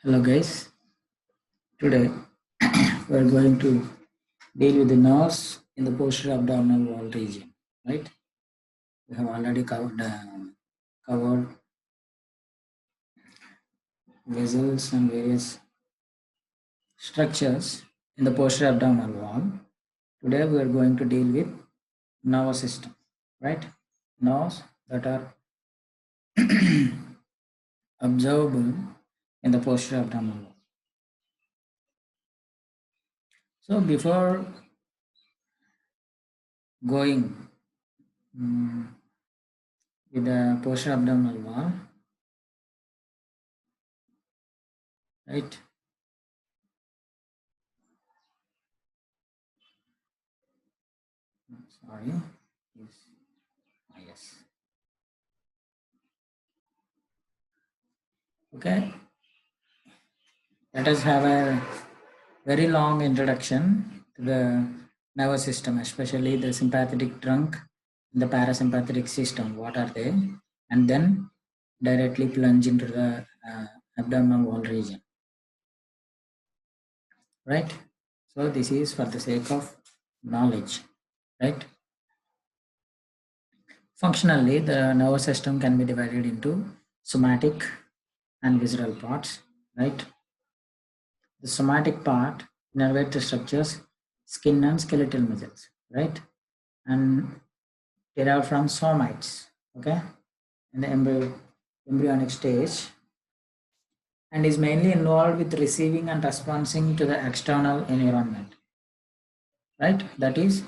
Hello guys, today we are going to deal with the nerves in the posterior abdominal wall region, right? We have already covered vessels and various structures in the posterior abdominal wall. Today we are going to deal with nervous system, right? Nerves that are observable in the posterior abdominal wall. So before going with the posterior abdominal wall, right? Sorry. Yes. Yes. Okay. Let us have a very long introduction to the nervous system, especially the sympathetic trunk, the parasympathetic system. What are they? And then directly plunge into the abdominal wall region. Right? So this is for the sake of knowledge. Right? Functionally, the nervous system can be divided into somatic and visceral parts. Right? The somatic part innervate the structures, skin and skeletal muscles, right? And derived from somites, okay, in the embryonic stage, and is mainly involved with receiving and responding to the external environment, right? That is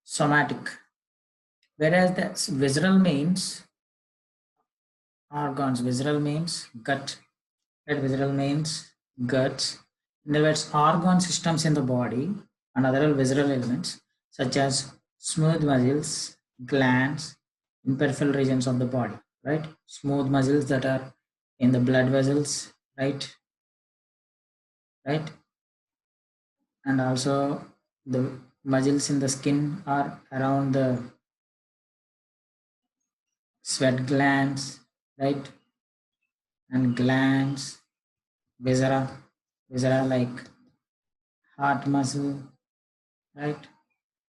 somatic. Whereas the visceral means organs, visceral means gut, right? Visceral means guts. In other words, organ systems in the body and other visceral elements such as smooth muscles, glands in peripheral regions of the body, right? Smooth muscles that are in the blood vessels, right? Right? And also the muscles in the skin are around the sweat glands, right? And glands, viscera, viscera like heart muscle, right?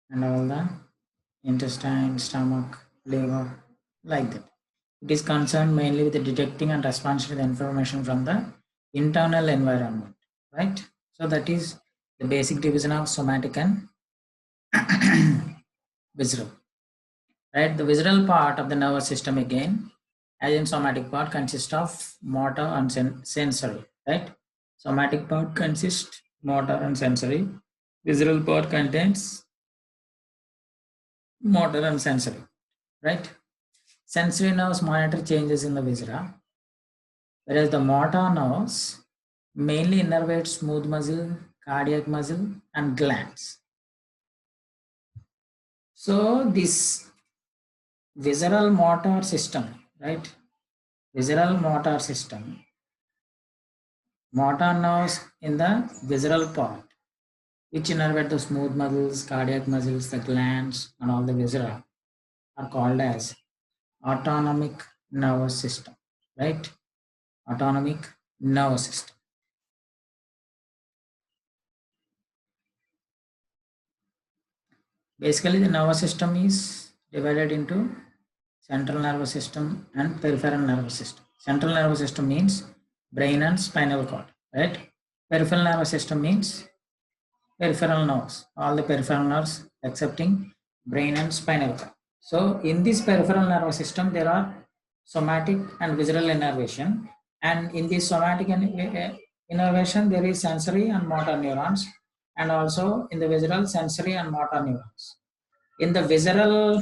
And all the intestine, stomach, liver, like that. It is concerned mainly with the detecting and responding to the information from the internal environment, right? So that is the basic division of somatic and visceral, right? The visceral part of the nervous system again, as in somatic part, consists of motor and sensory, right? Somatic part consists motor and sensory. Visceral part contains motor and sensory, right? Sensory nerves monitor changes in the viscera, whereas the motor nerves mainly innervate smooth muscle, cardiac muscle, and glands. So this visceral motor system, right? Visceral motor system, motor nerves in the visceral part, which innervate the smooth muscles, cardiac muscles, the glands, and all the viscera, are called as autonomic nervous system, right? Autonomic nervous system. Basically, the nervous system is divided into central nervous system and peripheral nervous system. Central nervous system means brain and spinal cord, right? Peripheral nervous system means peripheral nerves, all the peripheral nerves excepting brain and spinal cord. So, in this peripheral nervous system, there are somatic and visceral innervation, and in this somatic innervation, there is sensory and motor neurons, and also in the visceral sensory and motor neurons. In the visceral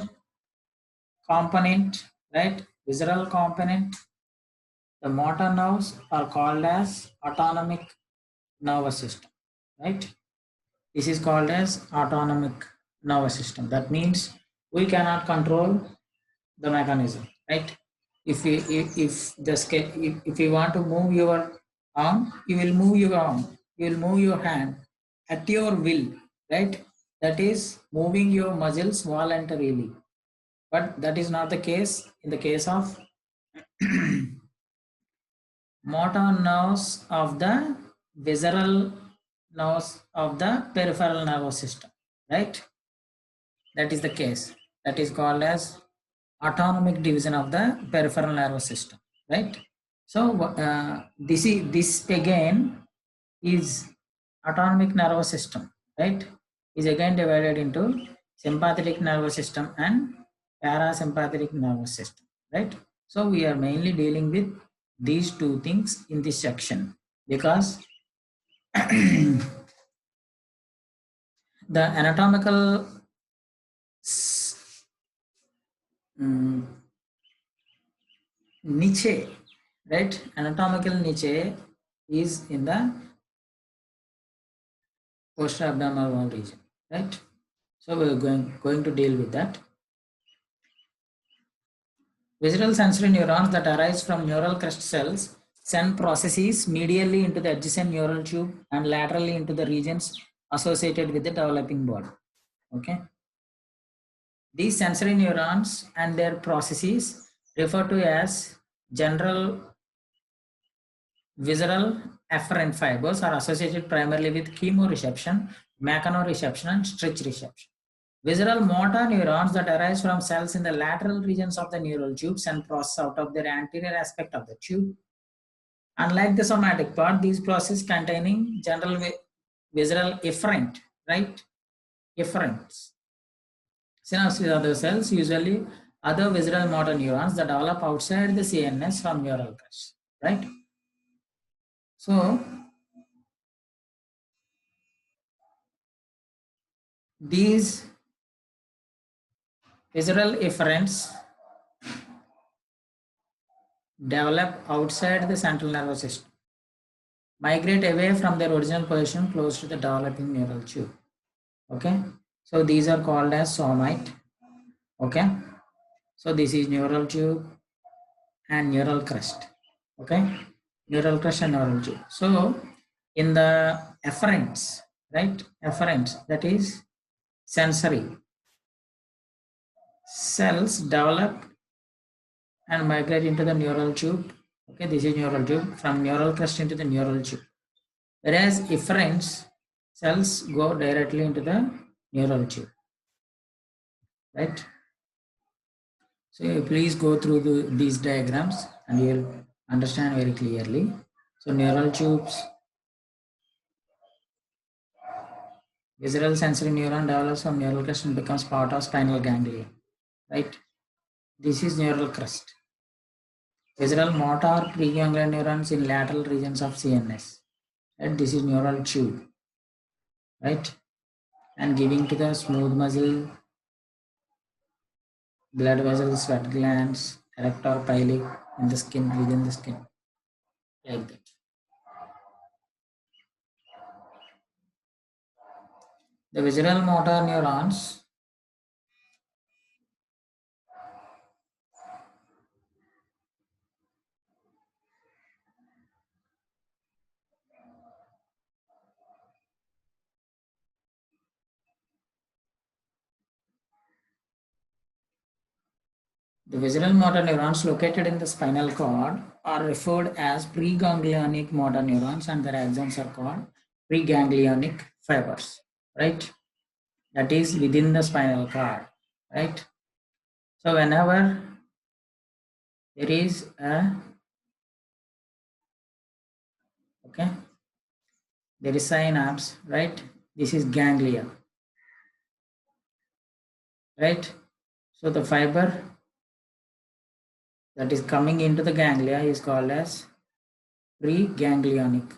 component, right? Visceral component, the motor nerves are called as autonomic nervous system, right? This is called as autonomic nervous system. That means we cannot control the mechanism, right? If the if you want to move your arm, you will move your arm. You will move your hand at your will, right? That is moving your muscles voluntarily. But that is not the case in the case of motor nerves of the visceral nerves of the peripheral nervous system, right? That is the case. That is called as autonomic division of the peripheral nervous system, right? So this again is autonomic nervous system, right? Is again divided into sympathetic nervous system and parasympathetic nervous system, right? So we are mainly dealing with these two things in this section because the anatomical niche, right? Anatomical niche is in the posterior abdominal wall region, right? So we're going to deal with that. Visceral sensory neurons that arise from neural crest cells send processes medially into the adjacent neural tube and laterally into the regions associated with the developing body. Okay. These sensory neurons and their processes referred to as general visceral afferent fibers are associated primarily with chemoreception, mechanoreception, and stretch reception. Visceral motor neurons that arise from cells in the lateral regions of the neural tubes and process out of their anterior aspect of the tube. Unlike the somatic part, these processes containing general visceral efferent, right? Efferents. Synapse with other cells, usually other visceral motor neurons that develop outside the CNS from neural crest, right? So these visceral efferents develop outside the central nervous system, migrate away from their original position close to the developing neural tube. Okay, so these are called as somite. Okay, so this is neural tube and neural crest. Okay, neural crest and neural tube. So in the efferents, right? Efferents, that is sensory cells develop and migrate into the neural tube. Okay, this is neural tube, from neural crest into the neural tube. Whereas efferents cells go directly into the neural tube, right? So please go through these diagrams and you'll understand very clearly. So neural tubes, visceral sensory neuron develops from neural crest and becomes part of spinal ganglia, right? This is neural crest. Visceral motor preganglial neurons in lateral regions of CNS, right? This is neural tube, right? And giving to the smooth muscle, blood vessels, sweat glands, erector pili in the skin, within the skin, like that. The visceral motor neurons The visceral motor neurons located in the spinal cord are referred as preganglionic motor neurons and their axons are called preganglionic fibers, right? That is within the spinal cord, right? So whenever there is a, okay, there is synapse, right? This is ganglia, right? So the fiber that is coming into the ganglia is called as preganglionic,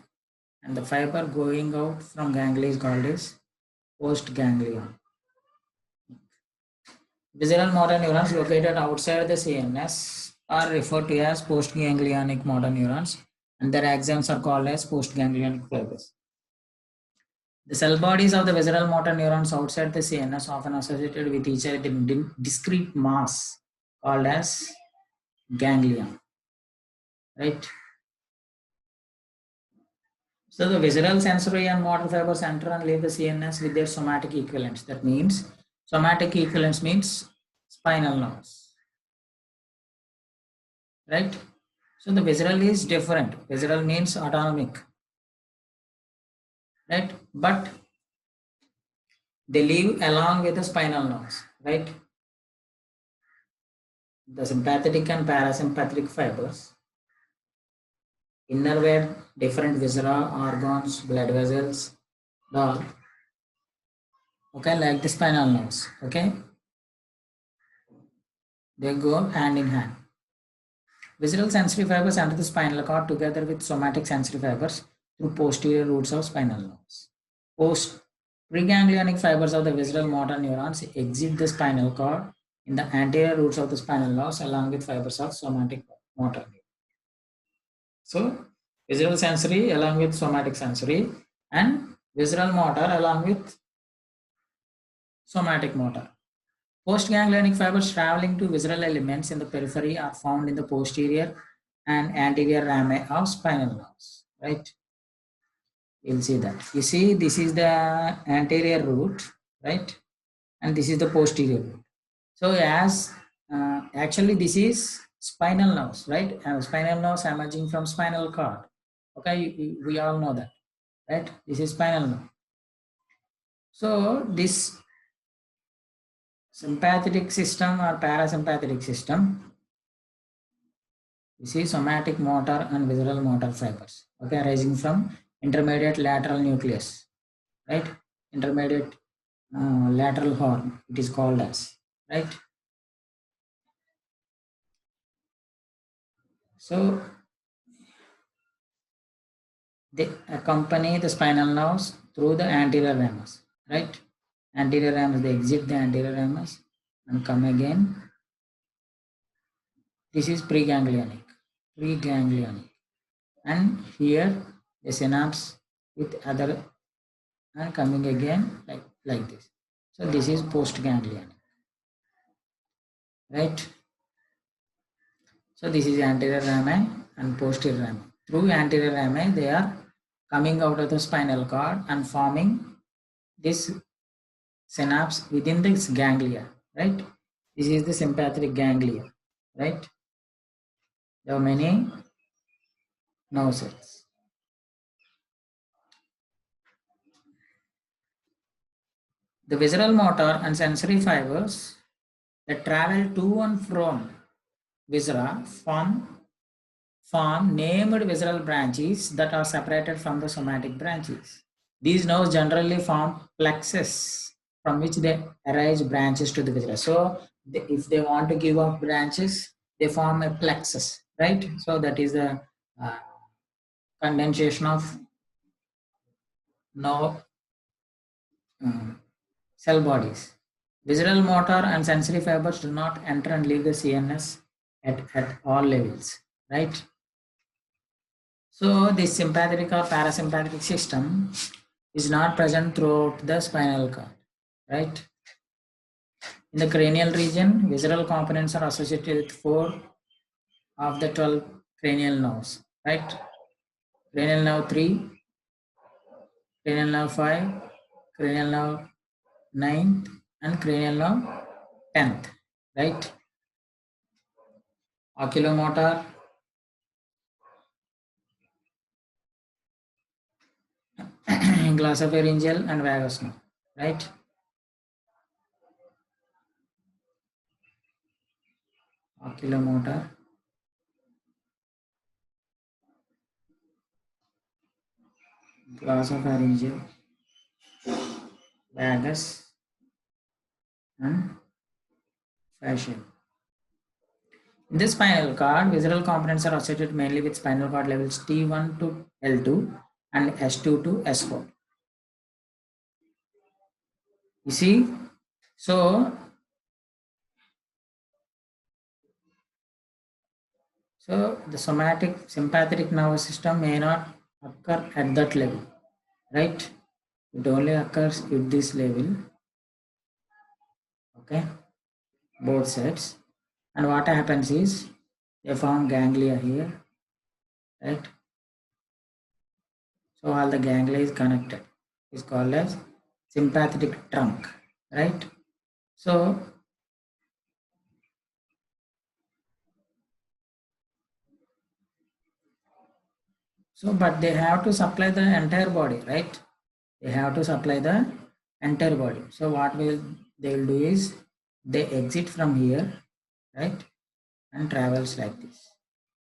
and the fiber going out from ganglia is called as postganglion. Visceral motor neurons located outside the CNS are referred to as postganglionic motor neurons, and their axons are called as postganglionic fibers. The cell bodies of the visceral motor neurons outside the CNS often associated with each other in discrete mass called as ganglion, right? So the visceral, sensory, and motor fibers enter and leave the CNS with their somatic equivalents. That means somatic equivalents means spinal nerves, right? So the visceral is different. Visceral means autonomic, right? But they live along with the spinal nerves, right? The sympathetic and parasympathetic fibers innervate different viscera, organs, blood vessels, all. Okay, like the spinal nerves. Okay, they go hand in hand. Visceral sensory fibers enter the spinal cord together with somatic sensory fibers through posterior roots of spinal nerves. Preganglionic fibers of the visceral motor neurons exit the spinal cord in the anterior roots of the spinal nerves along with fibers of somatic motor. So, visceral sensory along with somatic sensory and visceral motor along with somatic motor. Postganglionic fibers traveling to visceral elements in the periphery are found in the posterior and anterior rami of spinal nerves, right? You'll see that. You see, this is the anterior root, right? And this is the posterior root. So as actually this is spinal nerves, right? Spinal nerves emerging from spinal cord. Okay, we all know that, right? This is spinal nerve. So this sympathetic system or parasympathetic system, you see somatic motor and visceral motor fibers, okay, arising from intermediate lateral nucleus, right? Intermediate lateral horn, it is called as, right? So they accompany the spinal nerves through the anterior ramus, right? Anterior ramus, they exit the anterior ramus and come again. This is preganglionic, and here the synapse with other and coming again like this. So this is postganglionic, right? So this is anterior rami and posterior rami. Through anterior rami, they are coming out of the spinal cord and forming this synapse within this ganglia, right? This is the sympathetic ganglia, right? There are many nerve cells. The visceral motor and sensory fibers that travel to and from viscera form named visceral branches that are separated from the somatic branches. These nerves generally form plexus from which they arise branches to the viscera. So if they want to give off branches, they form a plexus, right? So that is the uh, condensation of nerve cell bodies. Visceral motor and sensory fibers do not enter and leave the CNS at all levels, right? So this sympathetic or parasympathetic system is not present throughout the spinal cord, right? In the cranial region, visceral components are associated with 4 of the 12 cranial nerves, right? Cranial nerve 3, cranial nerve 5, cranial nerve 9th, and cranial nerve 10th, right? Oculomotor, glossopharyngeal, and vagus nerve, right? Oculomotor, glossopharyngeal, vagus, and facial. In the spinal cord, visceral components are associated mainly with spinal cord levels T1 to L2 and S2 to S4. You see, so the somatic sympathetic nervous system may not occur at that level, right? It only occurs at this level, okay, both sides. And what happens is they form ganglia here, right? So all the ganglia is connected. It's called as sympathetic trunk, right? So So, but they have to supply the entire body, right? They have to supply the entire body. So what they will do is they exit from here, right, and travels like this.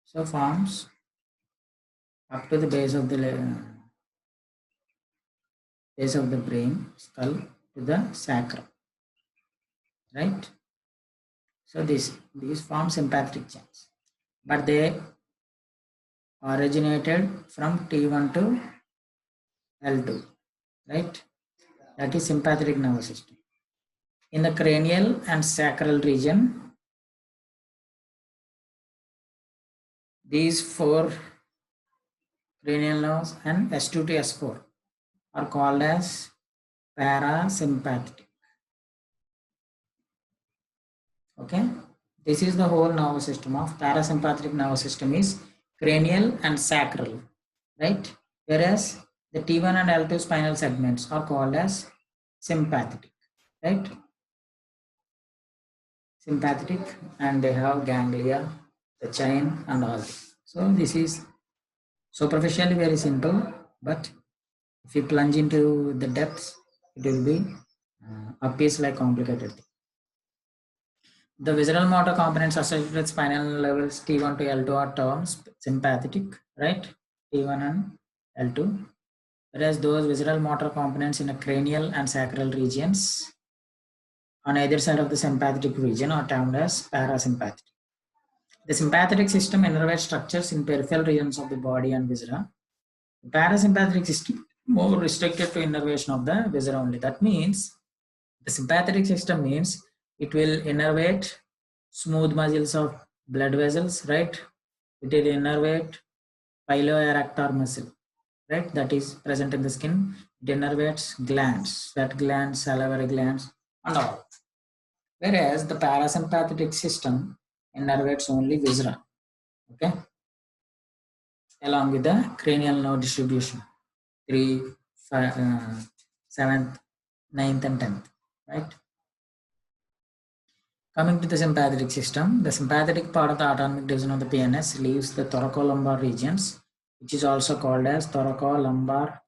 So forms up to the base of the brain, skull to the sacrum, right? So these form sympathetic chains, but they originated from T1 to L2, right? That is sympathetic nervous system. In the cranial and sacral region, these four cranial nerves and S2 to S4 are called as parasympathetic. Okay, this is the whole nervous system of parasympathetic nervous system is cranial and sacral, right? Whereas the T1 and L2 spinal segments are called as sympathetic, right? Sympathetic, and they have ganglia, the chain, and all this. So this is superficially very simple, but if you plunge into the depths, it will be appears like complicated thing. The visceral motor components associated with spinal levels T1 to L2 are termed sympathetic, right? T1 and L2. Whereas those visceral motor components in the cranial and sacral regions on either side of the sympathetic region are termed as parasympathetic. The sympathetic system innervates structures in peripheral regions of the body and viscera. The parasympathetic system more restricted to innervation of the viscera only. That means the sympathetic system means it will innervate smooth muscles of blood vessels, right? It will innervate piloerector muscle, right? That is present in the skin. It innervates glands, sweat glands, salivary glands, and all. Whereas the parasympathetic system innervates only viscera, okay? Along with the cranial nerve distribution, 3, 5, 7th, 9th, and 10th, right? Coming to the sympathetic system, the sympathetic part of the autonomic division of the PNS leaves the thoracolumbar regions, which is also called as thoracolumbar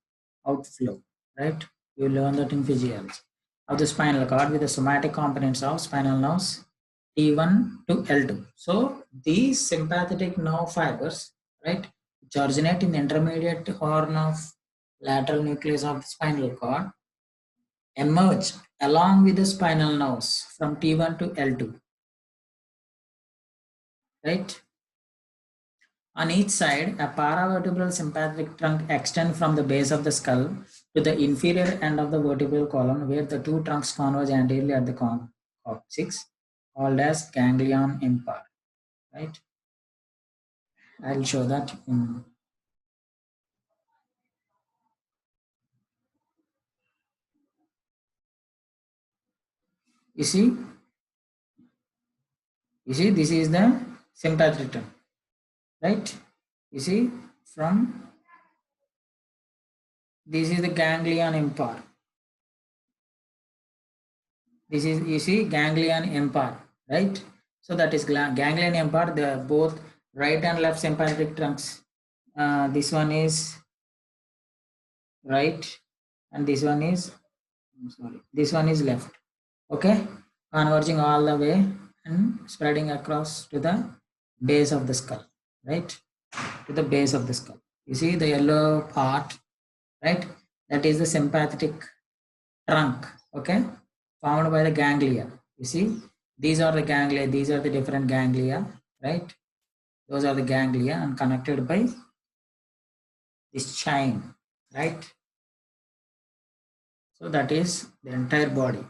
outflow, right? You learn that in physiology. Of the spinal cord with the somatic components of spinal nerves T1 to L2. So these sympathetic nerve fibers, right, which originate in the intermediate horn of lateral nucleus of the spinal cord, emerge along with the spinal nerves from T1 to L2, right? On each side, a paravertebral sympathetic trunk extends from the base of the skull to the inferior end of the vertebral column, where the two trunks converge anteriorly at the coccyx, called as ganglion impar, right? I'll show that in. You see, this is the sympathetic trunk, right? You see, from this is the ganglion impar. This is, you see, ganglion impar, right? So that is ganglion impar, the both right and left sympathetic trunks. This one is right and this one is, this one is left, okay, converging all the way and spreading across to the base of the skull, right, to the base of the skull. You see the yellow part, right, that is the sympathetic trunk, okay, formed by the ganglia. You see, these are the ganglia, these are the different ganglia, right? Those are the ganglia and connected by this chain, right? So that is the entire body.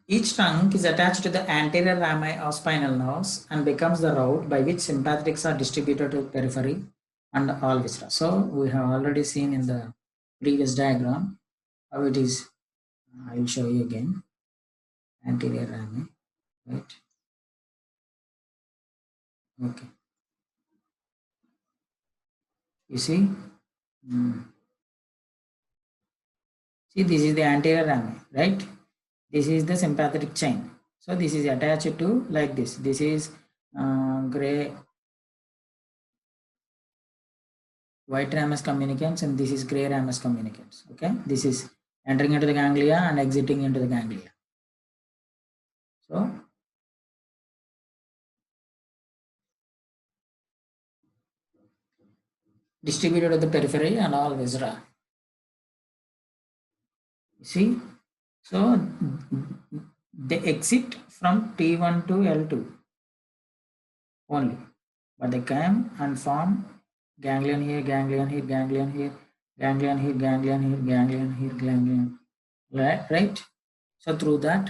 Each trunk is attached to the anterior rami of spinal nerves and becomes the route by which sympathetics are distributed to periphery and all viscera. So we have already seen in the previous diagram how it is. I will show you again. Anterior rami, right? Okay. You see? See, this is the anterior rami, right? This is the sympathetic chain. So this is attached to like this. This is gray white ramus communicants and this is gray ramus communicants. Okay, this is entering into the ganglia and exiting into the ganglia. So distributed to the periphery and all viscera. See, so they exit from T1 to L2 only, but they came and form ganglion here, ganglion here, ganglion here, ganglion here, ganglion here, ganglion here, ganglion, right? So through that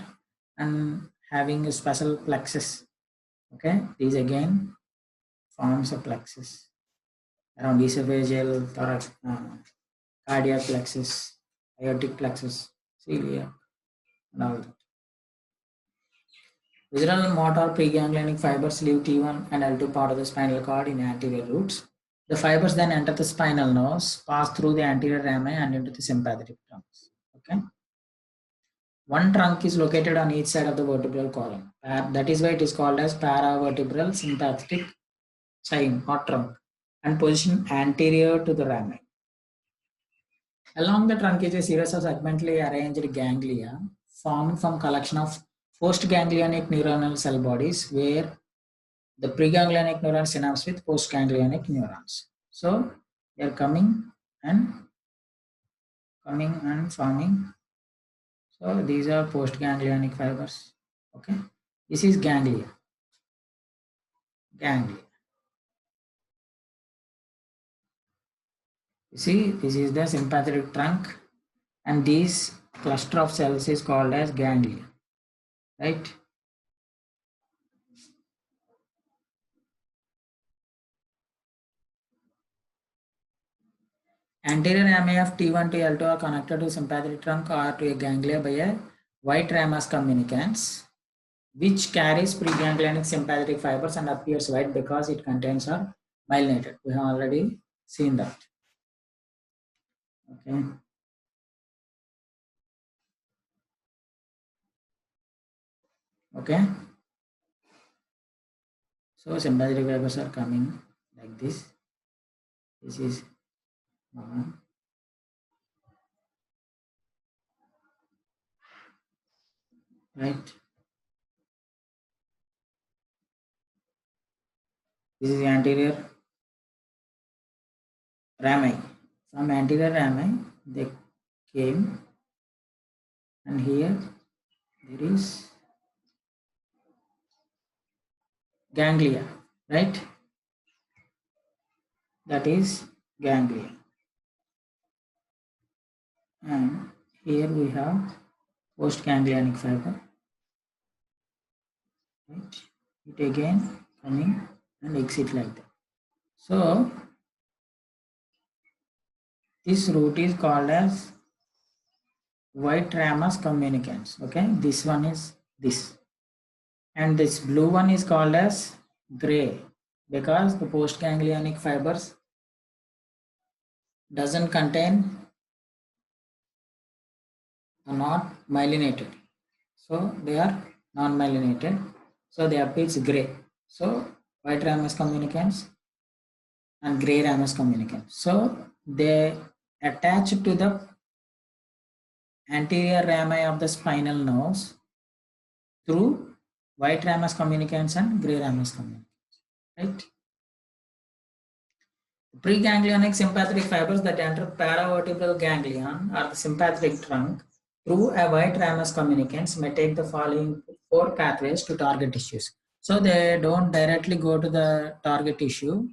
and having a special plexus. Okay, these again forms a plexus around esophageal, thorax, cardiac plexus, aortic plexus, cilia, and all that. Visceral and motor preganglionic fibers leave T1 and L2 part of the spinal cord in anterior roots. The fibers then enter the spinal nerves, pass through the anterior rami and into the sympathetic trunks. Okay. One trunk is located on each side of the vertebral column. That is why it is called as paravertebral sympathetic chain or trunk and positioned anterior to the rami. Along the trunk is a series of segmentally arranged ganglia formed from collection of postganglionic neuronal cell bodies where the preganglionic neurons synapse with postganglionic neurons. So they are coming and forming. So these are postganglionic fibers. Okay, this is ganglia. Ganglia. You see, this is the sympathetic trunk, and this cluster of cells is called as ganglia. Right? Anterior rami of T1 to L2 are connected to sympathetic trunk or to a ganglia by a white ramus communicans, which carries preganglionic sympathetic fibers and appears white because it contains are myelinated. We have already seen that. Okay. Okay. So sympathetic fibers are coming like this. This is right. This is the anterior rami. From anterior rami, they came, and here there is ganglia, right? That is ganglia. And here we have postganglionic fiber. Right? It again coming and exit like that. So this route is called as white ramus communicans. Okay, this one is this, and this blue one is called as gray because the postganglionic fibers doesn't contain, are not myelinated, so they are non-myelinated, so they appears gray. So white ramus communicans and gray ramus communicans. So they attach to the anterior rami of the spinal nerves through white ramus communicans and gray ramus communicans. Right? Preganglionic sympathetic fibers that enter paravertebral ganglion or the sympathetic trunk through a white ramus communicans may take the following 4 pathways to target tissues. So they don't directly go to the target tissue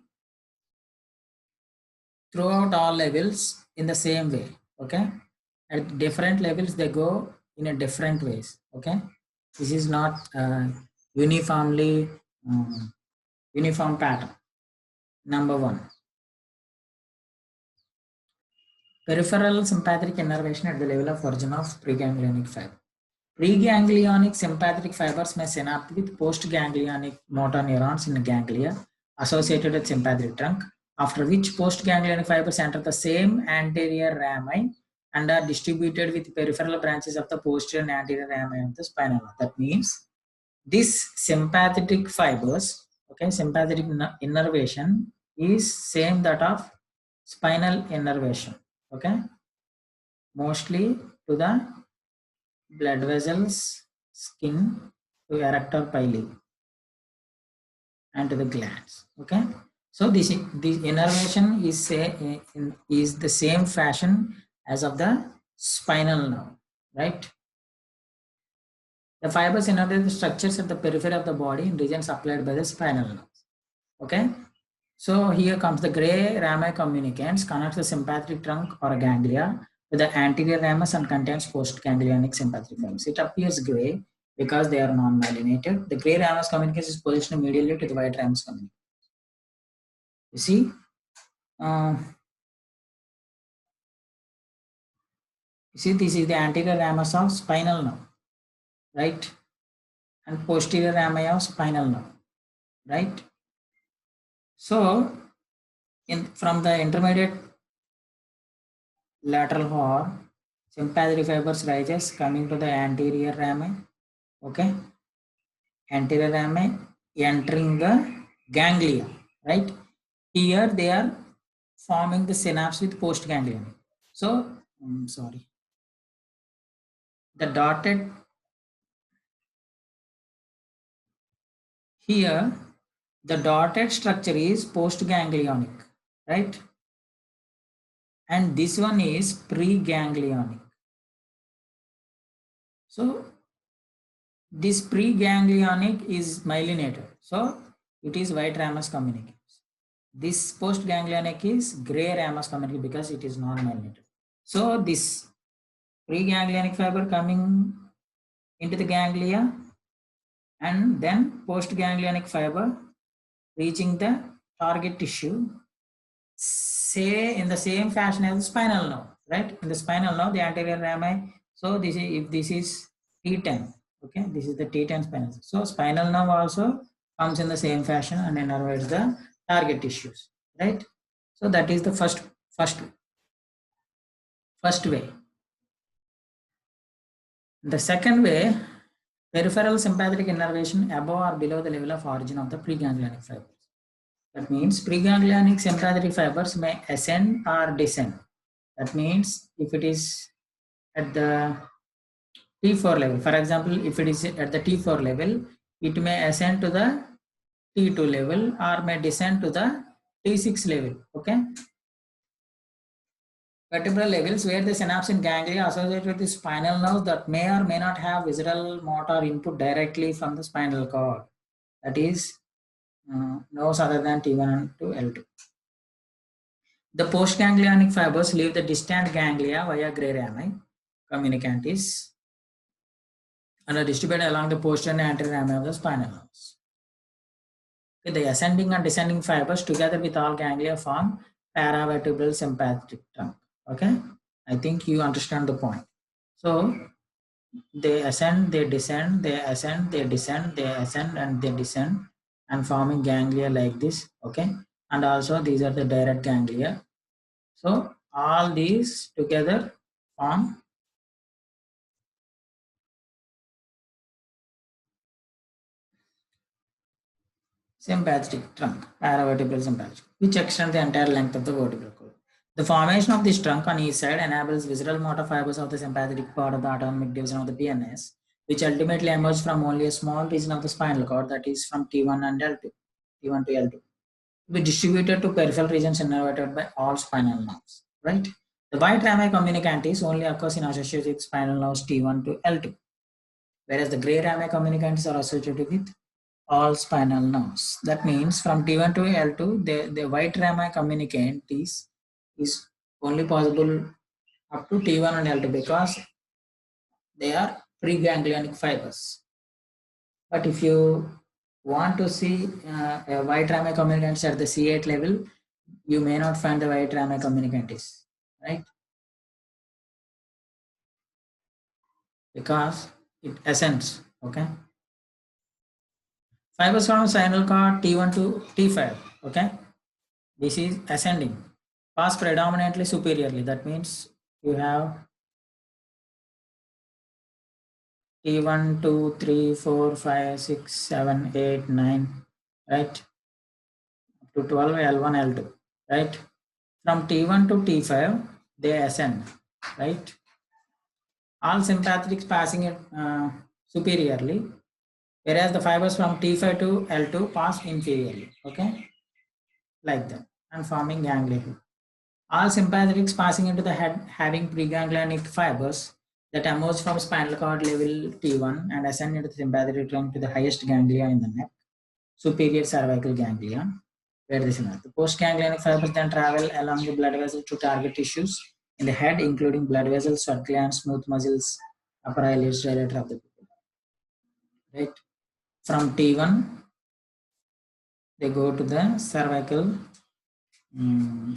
throughout all levels in the same way. Okay, at different levels they go in a different ways. Okay, this is not uniformly uniform pattern. Number 1, peripheral sympathetic innervation at the level of origin of preganglionic fiber. Preganglionic sympathetic fibers may synapse with postganglionic motor neurons in the ganglia associated with sympathetic trunk, after which postganglionic fibers enter the same anterior rami and are distributed with peripheral branches of the posterior and anterior rami of the spinal cord. That means this sympathetic fibers, okay, sympathetic innervation is same that of spinal innervation, okay, mostly to the blood vessels, skin, to erector pili, and to the glands, okay. So this innervation is the same fashion as of the spinal nerve, right? The fibers innervate the structures at the periphery of the body in regions supplied by the spinal nerves. Okay. So here comes the gray rami communicants, connects the sympathetic trunk or ganglia with the anterior ramus and contains postganglionic sympathetic fibers. It appears gray because they are non-myelinated. The gray ramus communicans is positioned medially to the white ramus communicans. You see, uh, this is the anterior ramus of spinal nerve, right? And posterior rami of spinal nerve, right? So from the intermediate lateral horn, sympathetic fibers rises coming to the anterior rami, okay, anterior rami entering the ganglia, right? Here they are forming the synapse with postganglion. So, sorry, the dotted here, the dotted structure is postganglionic, right? And this one is preganglionic. So this preganglionic is myelinated. So it is white ramus communicans. This postganglionic is gray ramus communicans because it is non-myelinated. So this preganglionic fiber coming into the ganglia and then postganglionic fiber reaching the target tissue, say in the same fashion as the spinal nerve, right? In the spinal nerve, the anterior rami. So this is, if this is T10, okay, this is the T10 spinal. So spinal nerve also comes in the same fashion and innervates the target tissues, right? So that is the first way. The second way, peripheral sympathetic innervation above or below the level of origin of the preganglionic fibers. That means preganglionic sympathetic fibers may ascend or descend. That means if it is at the T4 level, for example, if it is at the T4 level, it may ascend to the T2 level or may descend to the T6 level, okay? Vertebral levels where the synapse in ganglia associated with the spinal nerves that may or may not have visceral motor input directly from the spinal cord. That is nerves other than T1 to L2. The postganglionic fibers leave the distant ganglia via gray rami communicantis and are distributed along the posterior and anterior rami of the spinal nerves. Okay, the ascending and descending fibers together with all ganglia form paravertebral sympathetic trunk. Okay, I think you understand the point. So they ascend, they descend, they ascend, they descend, they ascend, and they descend, and forming ganglia like this. Okay, and also these are the direct ganglia. So all these together form sympathetic trunk, paravertebral sympathetic, which extend the entire length of the vertebral cord. The formation of this trunk on each side enables visceral motor fibers of the sympathetic part of the autonomic division of the PNS, which ultimately emerge from only a small region of the spinal cord, that is from T1 and L2, T1 to L2, to be distributed to peripheral regions innervated by all spinal nerves, right? The white rami communicantis only occurs in association with spinal nerves T1 to L2, whereas the gray rami communicantis are associated with all spinal nerves. That means from T1 to L2, the white rami communicantis is only possible up to T1 and L2 because they are preganglionic fibers. But if you want to see a white rami communicantis at the C8 level, you may not find the white rami communicantis, right? Because it ascends, okay? Fibers from spinal cord T1 to T5, okay? This is ascending, pass predominantly superiorly. That means you have T1, 2, 3, 4, 5, 6, 7, 8, 9, right? Up to 12, L1, L2, right? From T1 to T5, they ascend, right? All sympathetics passing it superiorly, whereas the fibers from T5 to L2 pass inferiorly, okay? Like that, and forming ganglia. All sympathetics passing into the head having preganglionic fibers that emerge from spinal cord level T1 and ascend into the sympathetic trunk to the highest ganglia in the neck, superior cervical ganglia, where this is not. The postganglionic fibers then travel along the blood vessels to target tissues in the head, including blood vessels, sweat glands, smooth muscles, upper eyelids, dilator of the pupil. Right? From T1, they go to the cervical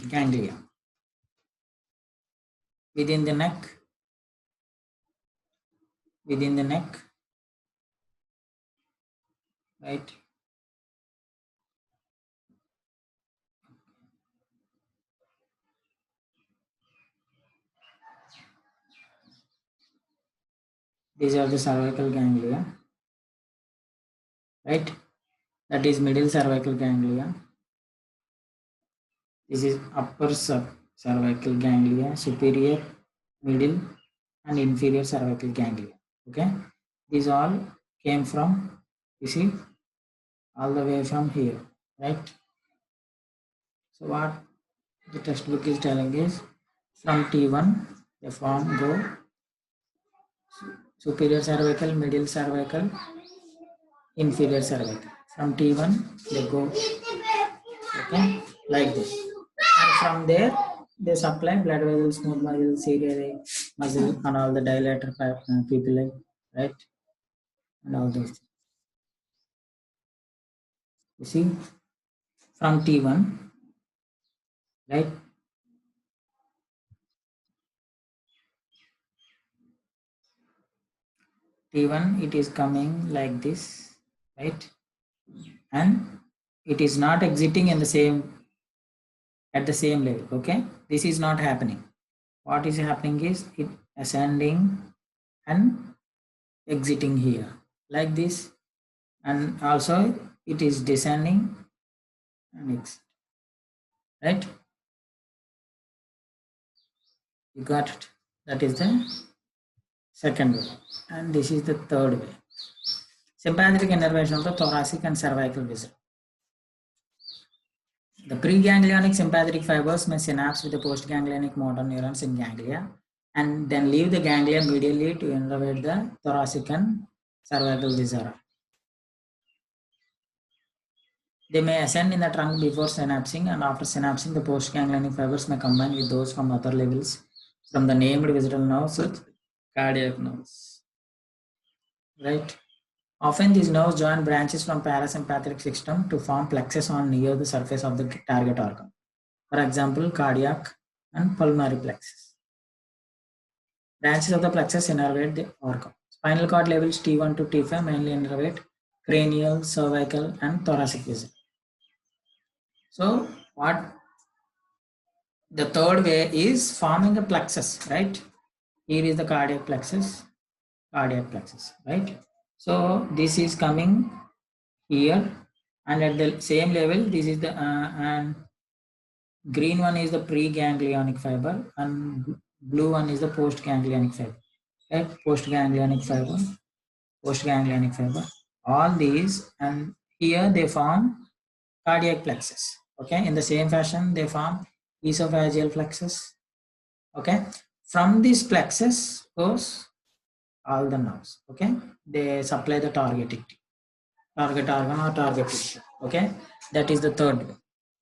ganglia. Within the neck, right? These are the cervical ganglia, right? That is middle cervical ganglia. This is upper cervical ganglia, superior, middle, and inferior cervical ganglia. Okay, these all came from, you see, all the way from here, right? So what the textbook is telling is from T1 the form go superior cervical, middle cervical, inferior cervical. From T1 they go, okay, like this, and from there they supply blood vessels, smooth muscle, ciliary muscle, and all the dilator pupillae, right, and all those things. You see, from T1, right? T1 it is coming like this, right? And it is not exiting in the same at the same level, okay? This is not happening. What is happening is it ascending and exiting here like this, and also it is descending and exit, right? You got it? That is the second way, and this is the third way. Sympathetic innervation of the thoracic and cervical vessel. The preganglionic sympathetic fibers may synapse with the postganglionic motor neurons in ganglia and then leave the ganglia medially to innervate the thoracic and cervical viscera. They may ascend in the trunk before synapsing, and after synapsing, the postganglionic fibers may combine with those from other levels from the named visual nerves with cardiac nerves. Right? Often these nerves join branches from parasympathetic system to form plexus on near the surface of the target organ. For example, cardiac and pulmonary plexus. Branches of the plexus innervate the organ. Spinal cord levels T1 to T5 mainly innervate cranial, cervical, and thoracic vessel. So what the third way is forming a plexus, right? Here is the cardiac plexus, right? So this is coming here, and at the same level, this is the and green one is the preganglionic fiber, and blue one is the postganglionic fiber. Right? Postganglionic fiber. All these, and here they form cardiac plexus. Okay, in the same fashion, they form esophageal plexus. Okay, from this plexus goes all the nerves. Okay, they supply the target organ or target tissue. Okay, that is the third way,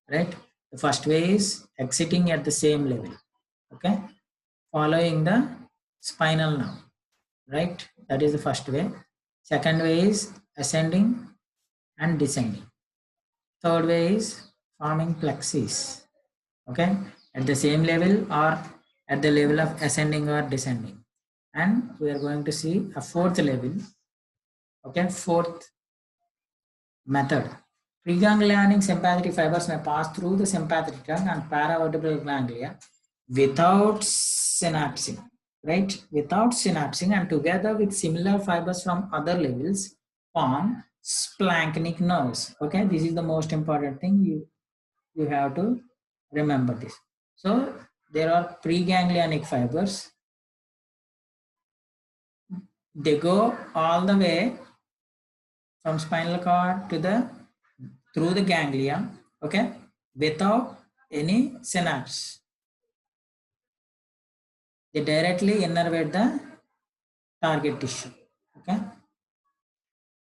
right? The first way is exiting at the same level. Okay, following the spinal nerve, right? That is the first way. Second way is ascending and descending. Third way is forming plexus. Okay, at the same level or at the level of ascending or descending. And we are going to see a fourth level. Okay, fourth method. Preganglionic sympathetic fibers may pass through the sympathetic trunk and paravertebral ganglia without synapsing, right? Without synapsing, and together with similar fibers from other levels form splanchnic nerves. Okay, this is the most important thing you have to remember this. So there are preganglionic fibers. They go all the way from spinal cord to through the ganglia, okay, without any synapse. They directly innervate the target tissue, okay.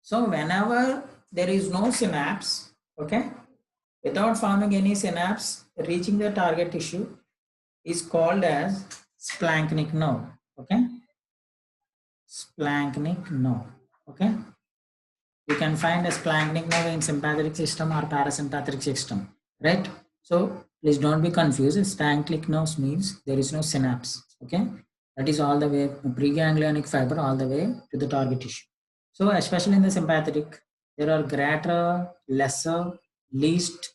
So whenever there is no synapse, okay, without forming any synapse, reaching the target tissue is called as splanchnic nerve, okay. Splanchnic nerve, okay. You can find a splanchnic nerve in sympathetic system or parasympathetic system, right? So please don't be confused. Splanchnic nerve means there is no synapse, okay. That is all the way preganglionic fiber all the way to the target tissue. So especially in the sympathetic, there are greater, lesser, least,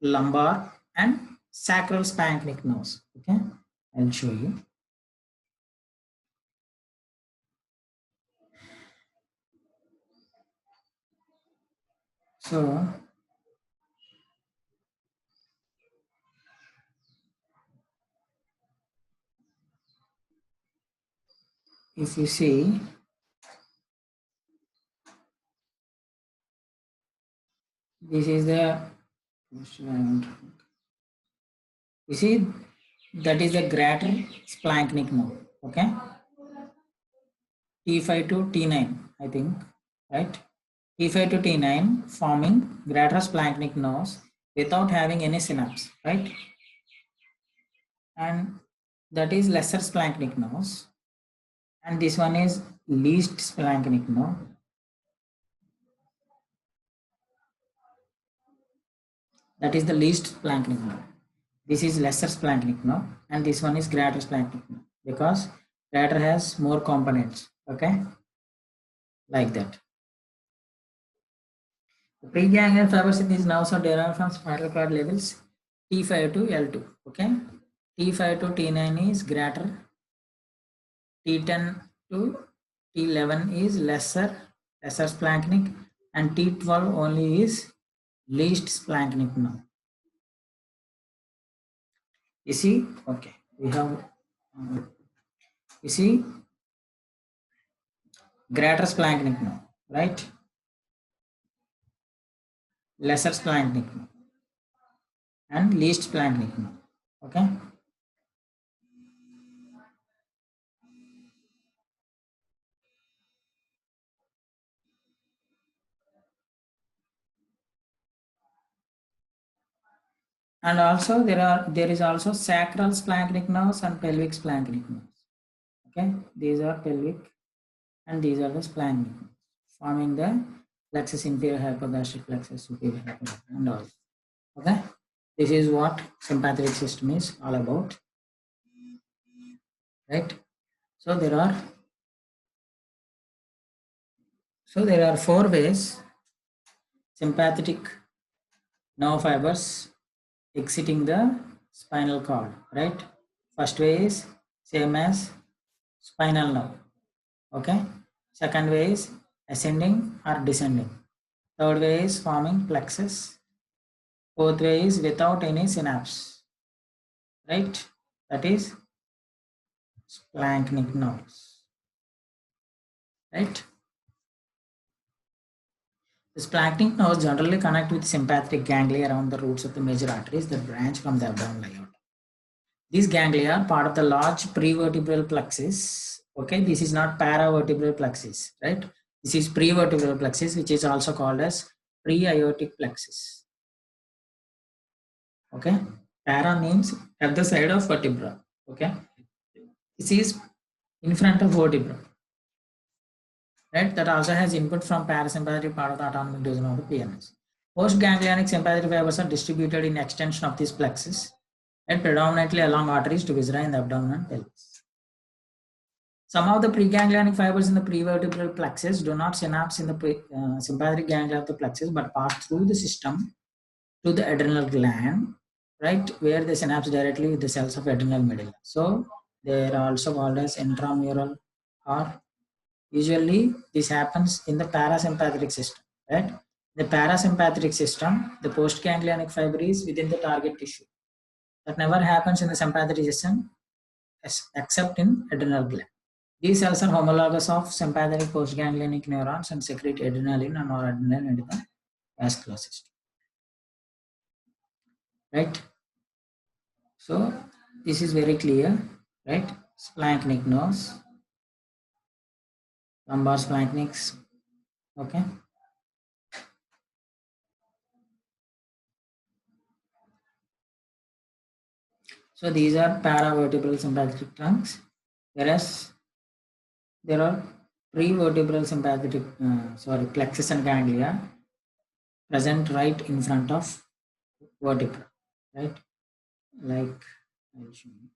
lumbar, and sacral splanchnic nerves. Okay, I'll show you. So if you see, this is the, you see, that is the greater splanchnic nerve, okay. T5 to T9, I think, right? T5 to T9 forming greater splanchnic nerves without having any synapse, right? And that is lesser splanchnic nerves. And this one is least splanchnic nerve. That is the least splanchnic nerve. This is lesser splanchnic nerve, and this one is greater splanchnic nerve because greater has more components. Okay, like that. The preganglion fibers in these nerves are derived from spinal cord levels T5 to L2. Okay, T5 to T9 is greater. T10 to T11 is lesser splanchnic, and T12 only is least splanchnic nerve. You see, okay, we have, you see, greater splanchnic nerve, right? Lesser splanchnic nerve and least splanchnic nerve, okay? And also there is also sacral splanchnic nerves and pelvic splanchnic nerves, okay? These are pelvic and these are the splanchnic nerves forming the plexus inferior hypogastric, plexus superior hypogastric, and all, okay? This is what sympathetic system is all about, right? So there are 4 ways sympathetic nerve fibers exiting the spinal cord, right? First way is same as spinal nerve, okay? Second way is ascending or descending. Third way is forming plexus. Fourth way is without any synapse, right? That is splanchnic nerves, right? The splanchnic nerves generally connect with sympathetic ganglia around the roots of the major arteries that branch from the abdominal aorta. These ganglia are part of the large prevertebral plexus. Okay, this is not paravertebral plexus, right? This is prevertebral plexus, which is also called as pre-aortic plexus. Okay, para means at the side of vertebra. Okay, this is in front of vertebra, right? That also has input from parasympathetic part of the autonomic division of the PNS. Most ganglionic sympathetic fibers are distributed in extension of these plexus and predominantly along arteries to viscera in the abdomen and pelvis. Some of the preganglionic fibers in the prevertebral plexus do not synapse in the sympathetic ganglia of the plexus, but pass through the system to the adrenal gland, right, where they synapse directly with the cells of adrenal medulla. So they are also called as intramural, or usually this happens in the parasympathetic system, right? The parasympathetic system, the postganglionic fiber is within the target tissue. That never happens in the sympathetic system except in adrenal gland. These cells are homologous of sympathetic postganglionic neurons and secrete adrenaline and noradrenaline into the vascular system. Right? So this is very clear, right? Splanchnic nerves, lumbar splanchnics, okay? So these are paravertebral sympathetic trunks, whereas there are prevertebral sympathetic, plexus and ganglia present right in front of vertebra, right? Like, I'll show you.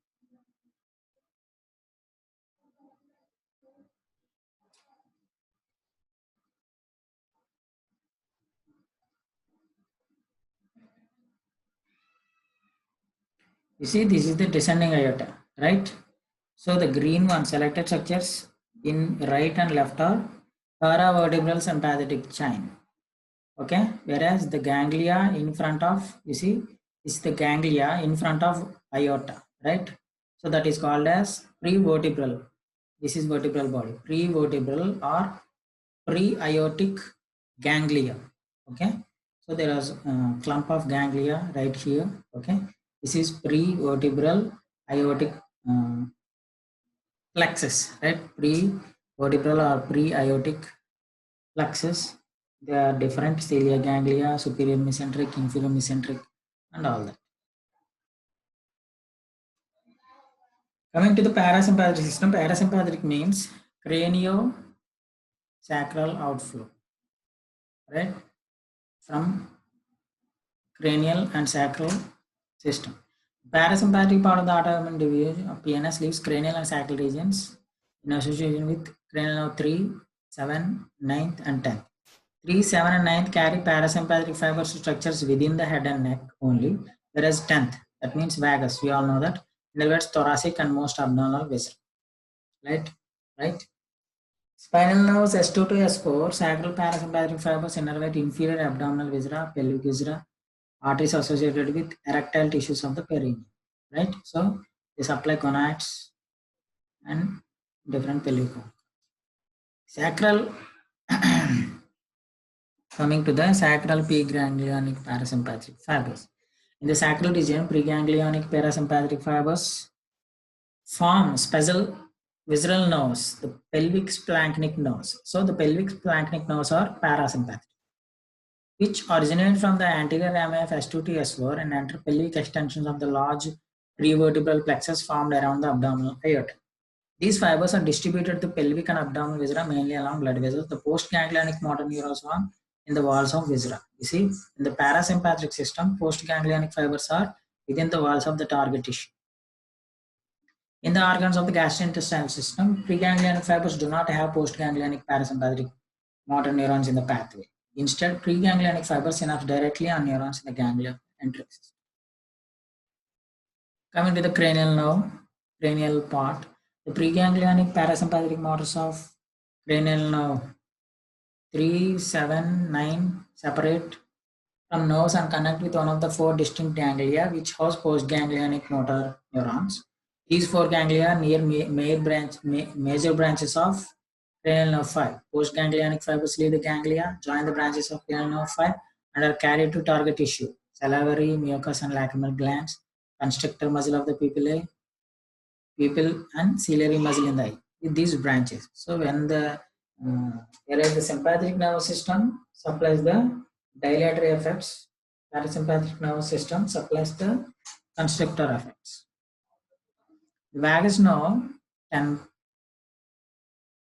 You see, this is the descending aorta, right? So the green one, selected structures in right and left are paravertebral sympathetic chain. Okay, whereas the ganglia in front of, you see, is the ganglia in front of aorta, right? So that is called as prevertebral. This is vertebral body, prevertebral or pre-aortic ganglia. Okay, so there is a clump of ganglia right here. Okay, this is pre-vertebral aortic plexus, right? Pre-vertebral or pre-aortic plexus. There are different cilia ganglia, superior mesenteric, inferior mesenteric, and all that. Coming to the parasympathetic system, parasympathetic means craniosacral outflow, right? From cranial and sacral system. Parasympathetic part of the autoimmune division of PNS leaves cranial and sacral regions in association with cranial nerve 3, 7, 9th, and 10th. 3, 7, and 9th carry parasympathetic fiber structures within the head and neck only, whereas 10th, that means vagus, we all know that, innervates thoracic and most abdominal viscera. Right? Spinal nerves S2 to S4, sacral parasympathetic fibers innervate inferior abdominal viscera, pelvic viscera, arteries associated with erectile tissues of the perineum, right? So they supply gonads and different pelvic organs. Sacral, coming to the sacral preganglionic parasympathetic fibers. In the sacral region, preganglionic parasympathetic fibers form special visceral nerves, the pelvic splanchnic nerves. So the pelvic splanchnic nerves are parasympathetic, which originate from the anterior rami of S2 to S4 and enter pelvic extensions of the large prevertebral plexus formed around the abdominal aorta. These fibers are distributed to pelvic and abdominal viscera mainly along blood vessels. The postganglionic motor neurons are in the walls of viscera. You see, in the parasympathetic system, postganglionic fibers are within the walls of the target tissue. In the organs of the gastrointestinal system, preganglionic fibers do not have postganglionic parasympathetic motor neurons in the pathway. Instead, preganglionic fibers synapse directly on neurons in the ganglia enteric system. Coming to the cranial part, the preganglionic parasympathetic motors of cranial nerve 3, 7, 9 separate from nerves and connect with one of the 4 distinct ganglia which house postganglionic motor neurons. These 4 ganglia are near major branches of cranial nerve 5. Postganglionic fibers leave the ganglia, join the branches of cranial nerve 5, and are carried to target tissue, salivary, mucous, and lacrimal glands, constrictor muscle of the pupil, and ciliary muscle in the eye. With these branches. So when whereas the sympathetic nervous system supplies the dilatory effects, parasympathetic nervous system supplies the constrictor effects. The vagus nerve can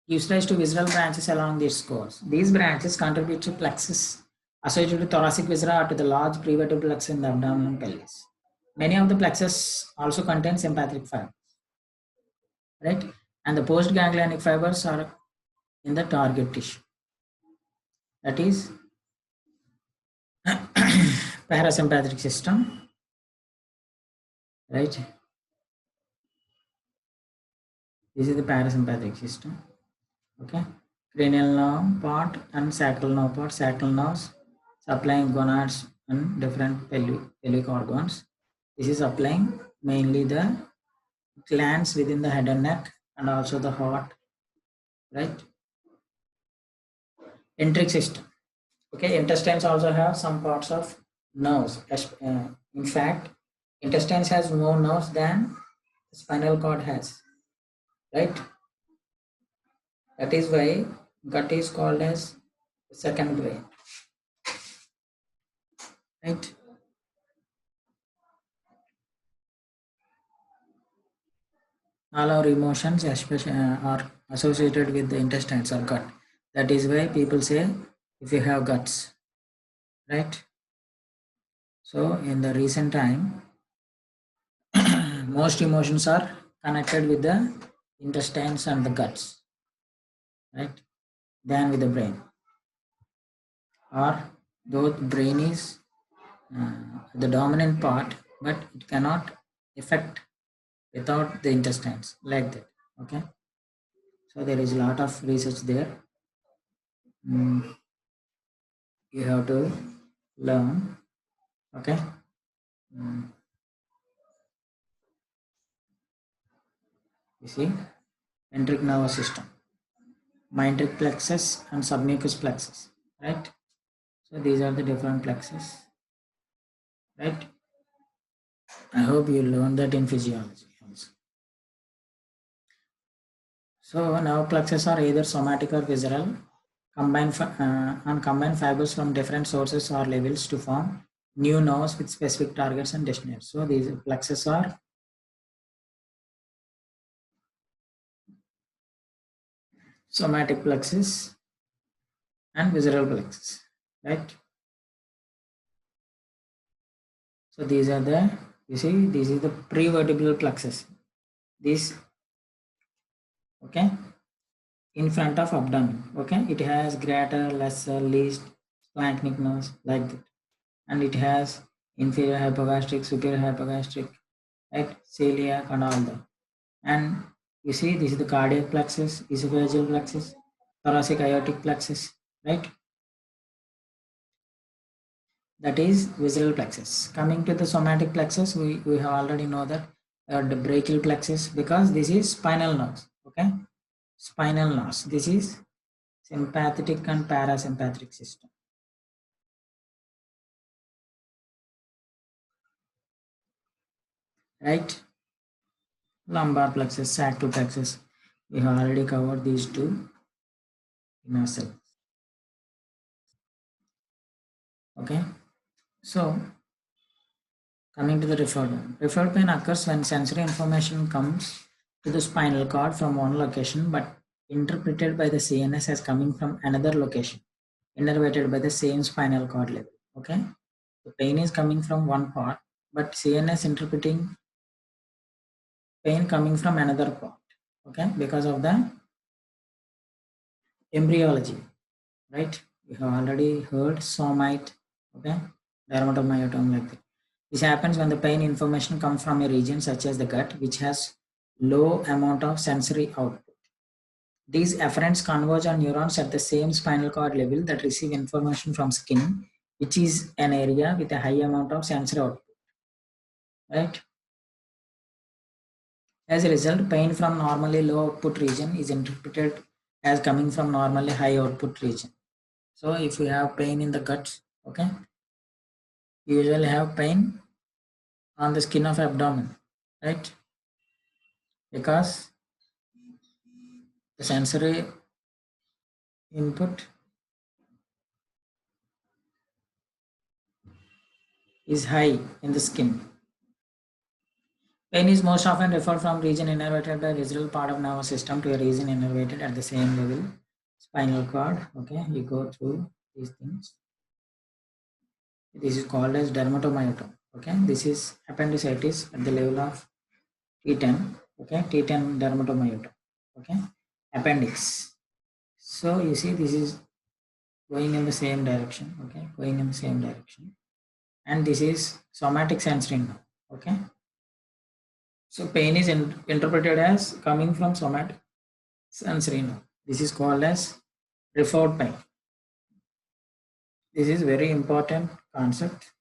gives rise to visceral branches along its course. These branches contribute to plexus associated with thoracic viscera or to the large prevertebral plexus in the abdominal and pelvis. Many of the plexus also contain sympathetic fibers, right? And the postganglionic fibers are in the target tissue. That is parasympathetic system, right? This is the parasympathetic system. Okay, cranial nerve part and sacral nerve part. Sacral nerves supplying gonads and different pelvic organs. This is supplying mainly the glands within the head and neck and also the heart, right? Enteric system. Okay, intestines also have some parts of nerves. In fact, intestines has more nerves than the spinal cord has, right? That is why gut is called as the second brain, right? All our emotions, especially, are associated with the intestines or gut. That is why people say if you have guts, right? So in the recent time, most emotions are connected with the intestines and the guts, right? Than with the brain. Or though the brain is the dominant part, but it cannot affect without the intestines like that. Okay, so there is a lot of research there. You have to learn. Okay. You see, enteric nervous system, myinteric plexus and submucous plexus, right? So these are the different plexus, right? I hope you learned that in physiology also. So nerve plexus are either somatic or visceral, combine fibers from different sources or levels to form new nerves with specific targets and destinations. So these plexus are somatic plexus and visceral plexus, right? So these are the, you see, this is the prevertebral plexus. This, okay, in front of abdomen, okay, it has greater, lesser, least, splanchnic nerves like that, and it has inferior hypogastric, superior hypogastric, right, celiac and all that. And you see, this is the cardiac plexus, esophageal plexus, thoracic aortic plexus, right? That is visceral plexus. Coming to the somatic plexus, we have already know that the brachial plexus, because this is spinal nerves, okay? Spinal nerves. This is sympathetic and parasympathetic system. Right? Lumbar plexus, sacral plexus. We have already covered these two in ourselves. Okay? So, coming to the referred one. Referred pain occurs when sensory information comes to the spinal cord from one location but interpreted by the CNS as coming from another location, innervated by the same spinal cord level. Okay? The pain is coming from one part, but CNS interpreting pain coming from another part. Okay? Because of the embryology, right? We have already heard somite, okay? Dermatomyotome like that. This happens when the pain information comes from a region such as the gut, which has low amount of sensory output. These afferents converge on neurons at the same spinal cord level that receive information from skin, which is an area with a high amount of sensory output, right? As a result, pain from normally low output region is interpreted as coming from normally high output region. So if you have pain in the guts, okay, you usually have pain on the skin of abdomen, right? Because the sensory input is high in the skin. Pain is most often referred from region innervated by visceral part of nervous system to a region innervated at the same level, spinal cord. Okay, you go through these things. This is called as dermatomyotome. Okay, this is appendicitis at the level of T10. Okay, T10 dermatomyotome. Okay, appendix. So you see, this is going in the same direction. Okay, going in the same direction, and this is somatic sensory nerve. Okay, so pain is interpreted as coming from somatic sensory nerve. This is called as referred pain. This is very important concept.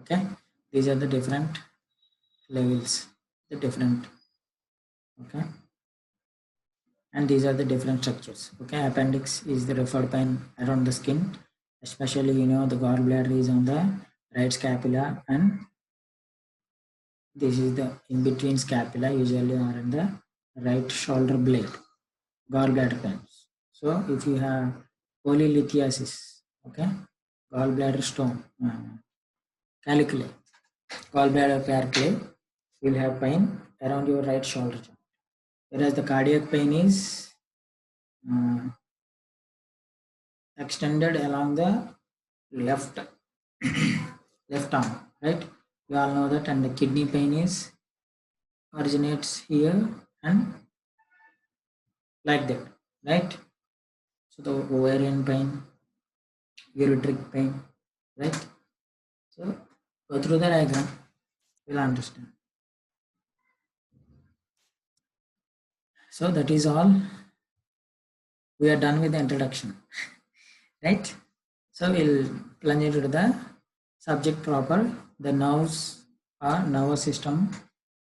Okay, these are the different levels, the different, okay, and these are the different structures. Okay, appendix is the referred pain around the skin, especially the gallbladder is on the right scapula, and this is the in between scapula, usually are in the right shoulder blade, gallbladder pains. So if you have polylithiasis, okay, gallbladder stone, calicule, gallbladder calicule, you will have pain around your right shoulder joint. Whereas the cardiac pain is extended along the left left arm, right? You all know that, and the kidney pain is originates here and like that, right? So the ovarian pain, ureteric pain, right? So go through the diagram, you'll understand. So that is all. We are done with the introduction, right? So we'll plunge into the subject proper. The nerves are nervous system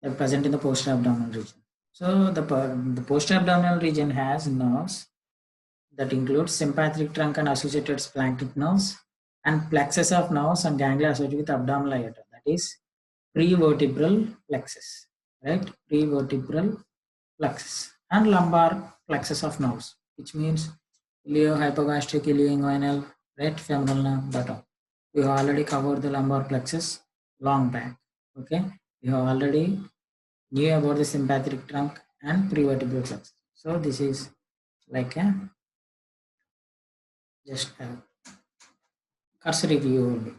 that present in the posterior abdominal region. So the posterior abdominal region has nerves that include sympathetic trunk and associated splanchnic nerves, and plexus of nerves and ganglia associated with abdominal aorta. That is prevertebral plexus, right? Prevertebral plexus and lumbar plexus of nerves, which means iliohypogastric, ilioinguinal, right, femoral nerve, that all. We have already covered the lumbar plexus long back. Okay, we have already knew about the sympathetic trunk and prevertebral plexus. So this is like a just a cursory view only.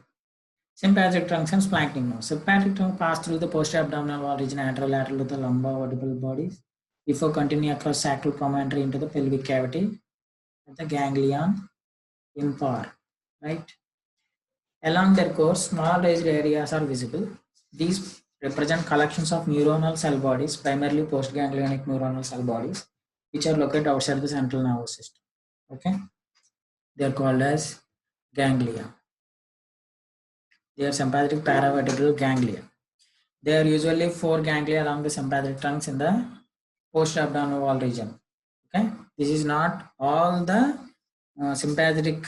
Sympathetic trunks and splanchnic nerves. Sympathetic trunk pass through the posterior abdominal wall region anterolateral to the lumbar vertebral bodies before continuing across sacral promontory into the pelvic cavity at the ganglion impar, right? Along their course, small raised areas are visible. These represent collections of neuronal cell bodies, primarily postganglionic neuronal cell bodies, which are located outside the central nervous system. Okay, they are called as ganglia. They are sympathetic paravertebral ganglia. There are usually 4 ganglia along the sympathetic trunks in the posterior abdominal wall region. Okay, this is not all the sympathetic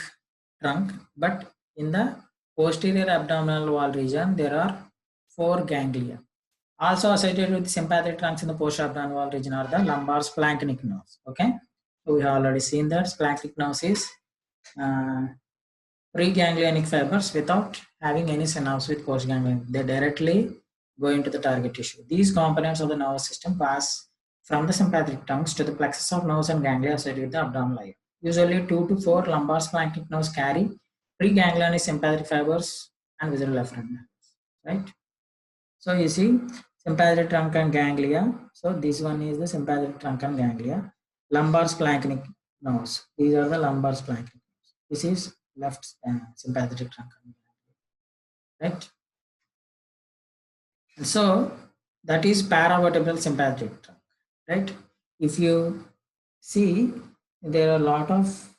trunk, but in the posterior abdominal wall region there are 4 ganglia. Also associated with sympathetic trunks in the posterior abdominal wall region are the lumbar splanchnic nerves. Okay, so we have already seen that splanchnic nerves is preganglionic fibers without having any synapse with postganglion. They directly go into the target tissue. These components of the nervous system pass from the sympathetic trunks to the plexus of nerves and ganglia associated with the abdominal layer. Usually 2 to 4 lumbar splanchnic nerves carry preganglionic sympathetic fibers and visceral efferent nerves, right? So you see sympathetic trunk and ganglia. So this one is the sympathetic trunk and ganglia. Lumbar splanchnic nerves. These are the lumbar splanchnic nerves. This is left sympathetic trunk, right? And so that is paravertebral sympathetic trunk, right? If you see, there are a lot of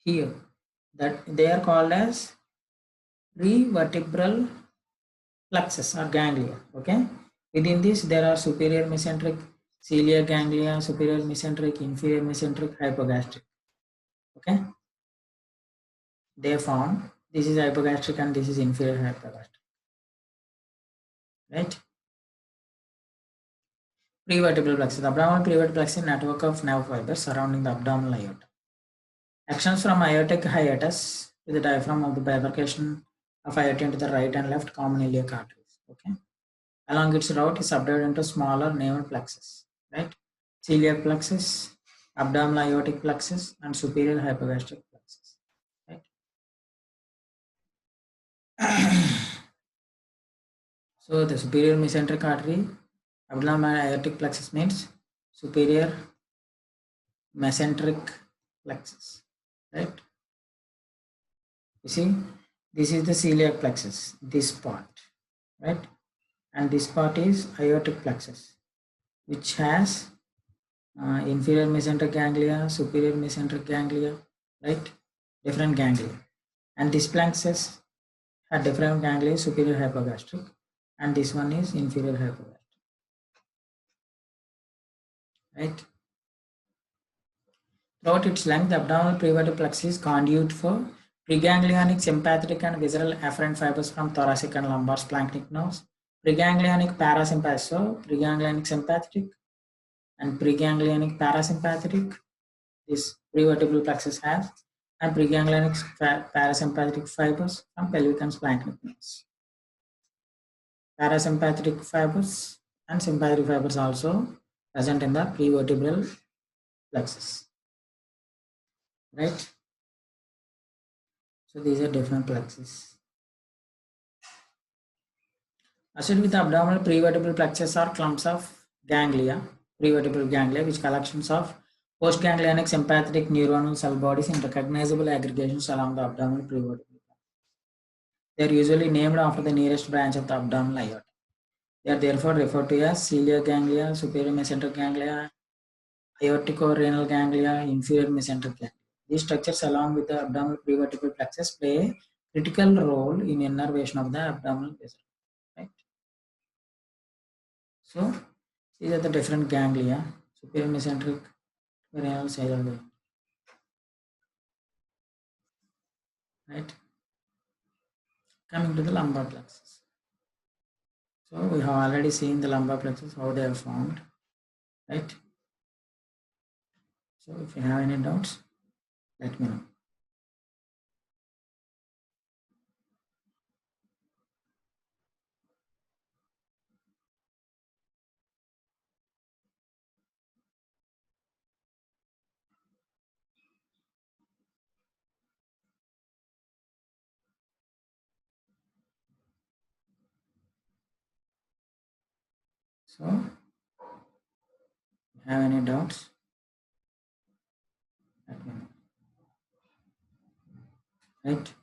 here that they are called as prevertebral plexus or ganglia. Okay, within this there are superior mesenteric, celiac ganglia, superior mesenteric, inferior mesenteric, hypogastric. Okay, they form, this is hypogastric and this is inferior hypogastric, right? Prevertebral plexus. The abdominal prevertebral plexus is a network of nerve fibers surrounding the abdominal aorta. Actions from aortic hiatus to the diaphragm of the bifurcation of aorta into the right and left common iliac arteries. Okay, along its route is subdivided into smaller named plexus, right? Celiac plexus, abdominal aortic plexus, and superior hypogastric plexus, right? So the superior mesenteric artery, abdominal aortic plexus means superior mesenteric plexus, right? You see, this is the celiac plexus, this part, right? And this part is aortic plexus, which has inferior mesenteric ganglia, superior mesenteric ganglia, right? Different ganglia. And this plexus had different ganglia, superior hypogastric, and this one is inferior hypogastric, right? Throughout its length, the abdominal prevertebral plexus is conduit for preganglionic, sympathetic, and visceral afferent fibers from thoracic and lumbar splanchnic nerves. Preganglionic parasympathetic, so preganglionic sympathetic and preganglionic parasympathetic, this prevertebral plexus has, and preganglionic parasympathetic fibers from pelvic and splanchnic nerves. Parasympathetic fibers and sympathetic fibers also present in the prevertebral plexus, right? So these are different plexus. Associated with the abdominal prevertebral plexus are clumps of ganglia, prevertebral ganglia, which collections of postganglionic sympathetic neuronal cell bodies in recognizable aggregations along the abdominal prevertebral. They are usually named after the nearest branch of the abdominal aorta. They are therefore referred to as celiac ganglia, superior mesenteric ganglia, aortico-renal ganglia, inferior mesenteric ganglia. These structures, along with the abdominal prevertebral plexus, play a critical role in innervation of the abdominal vessel. Right? So these are the different ganglia: superior mesenteric, renal, cerebral. Right? Coming to the lumbar plexus. So we have already seen the lumbar plexus, how they are formed. Right? So if you have any doubts, let me know. So, have any doubts? Let me know. Right?